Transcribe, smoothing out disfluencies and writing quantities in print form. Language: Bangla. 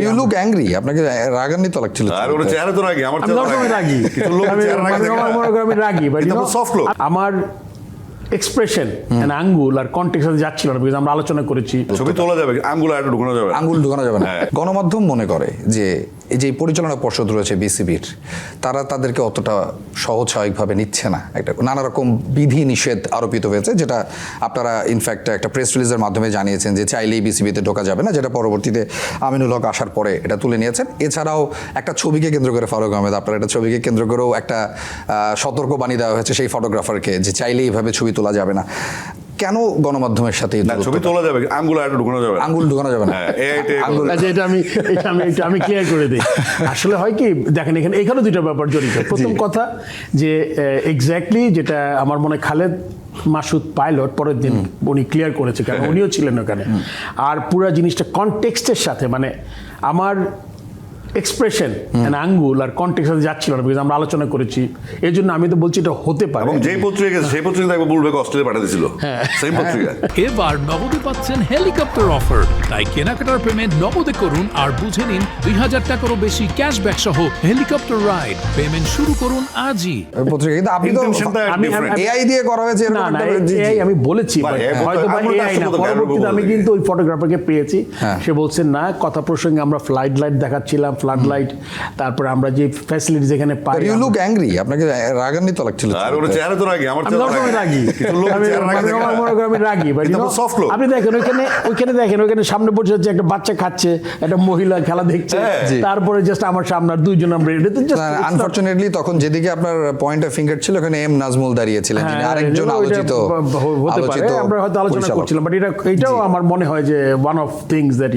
ইউ লুক অ্যাংরি, আপনাকে রাগান্বিত লাগছিল। আর ওর চেহারা তো রাগি, আমার আমি সবসময় রাগি, কিছু লোক চেহারা রাগি দেখে না। আমি রাগি, বাট কিন্তু সফট লোক। আমার এক্সপ্রেশন এন্ড আঙ্গুল আর কন্টেক্সট সাথে যাচ্ছিল না, বিকজ আমরা আলোচনা করেছি। ছবি তোলা যাবে, আঙ্গুল আর ঢুকানো যাবে না। আঙ্গুল ঢোকানো যাবে না। গণমাধ্যম মনে করে যে এই যে পরিচালনা পর্ষদ রয়েছে বিসিবির, তারা তাদেরকে অতটা সহজ স্বাভাবিকভাবে নিচ্ছে না। একটা নানা রকম বিধি নিষেধ আরোপিত হয়েছে, যেটা আপনারা ইনফ্যাক্ট একটা প্রেস রিলিজের মাধ্যমে জানিয়েছেন যে চাইলেই বিসিবিতে ঢোকা যাবে না, যেটা পরবর্তীতে আমিনুল হক আসার পরে এটা তুলে নিয়েছেন। এছাড়াও একটা ছবিকে কেন্দ্র করে ফারুক আহমেদ, আপনার একটা ছবিকে কেন্দ্র করেও একটা সতর্ক বাণী দেওয়া হয়েছে সেই ফটোগ্রাফারকে যে চাইলেই এইভাবে ছবি তোলা যাবে না। কেন গণমাধ্যমের সাথে ছবি তোলা যাবে, আঙ্গুল আর ঢুকানো যাবে না। আঙ্গুল ঢোকানো যাবে না? আচ্ছা, এটা আমি ক্লিয়ার করে দিই। আসলে হয় কি, দেখেন এখানে দুইটা ব্যাপার জড়িত। প্রথম কথা যে এক্স্যাক্টলি যেটা আমার মনে হয় খালেদ মাসুদ পাইলট পরের দিন উনি ক্লিয়ার করেছে, কারণ উনিও ছিলেন ওখানে। আর পুরো জিনিসটা কনটেক্সটের সাথে, মানে আমার এক্সপ্রেশন এন্ড আঙ্গুল আর কন্টেক্সট সাথে যাচ্ছিল না, বিকজ আমরা আলোচনা করেছি। এই জন্য আমি তো বলছি এটা হতে পারে। এবং যেই পত্রিকা গেছে সেই পত্রিকা একবার বলবে অস্ট্রেলিয়া পাঠিয়ে দিয়েছিল, সেই পত্রিকা। এবার নগদে পাচ্ছেন হেলিকপ্টার অফার, তাই কেনাকাটার পেমেন্ট নগদে করুন আর বুঝে নিন ২০০০ টাকারও বেশি ক্যাশব্যাক সহ হেলিকপ্টার রাইড। পেমেন্ট শুরু করুন আজই। পত্রিকা কিন্তু আপনি তো Intentionটা different। এআই দিয়ে করা হয়েছে এরকম না, একটা। এই আমি বলেছি, হয়তো বা AI না। পরবর্তীতে আমি কিন্তু ওই ফটোগ্রাফারকে পেয়েছি, সে বলছেন না, কথা প্রসঙ্গে আমরা ফ্লাড লাইট দেখাচ্ছিলাম, ফ্লাড লাইট, তারপরে আমরা যে ফ্যাসিলিটিস এখানে পাই। ইউ লুক অ্যাংরি, আপনাকে রাগান্বিত লাগছিল। আর ওর চেহারা তো রাগি, আমার আমি সবসময় রাগি, কিছু লোক চেহারা রাগি দেখে না। আমি রাগি, বাট কিন্তু সফট লোক। আপনি দেখেন ওইখানে সামনে বসে হচ্ছে একটা বাচ্চা খাচ্ছে, একটা মহিলা খেলা দেখছে, তারপরে জাস্ট আমার সামনে আর দুইজন আমরা আনফরচুনেটলি তখন যেদিকে আপনার পয়েন্ট অফ ফিঙ্গার ছিল, ওখানে এম নাজমুল দাঁড়িয়েছিলেন, যিনি আরেকজন আলোচিত হতে পারে, আমরা হয়তো আলোচনা করছিলাম, বাট এটাও আমার মনে হয় যে ওয়ান অফ থিংস দ্যাট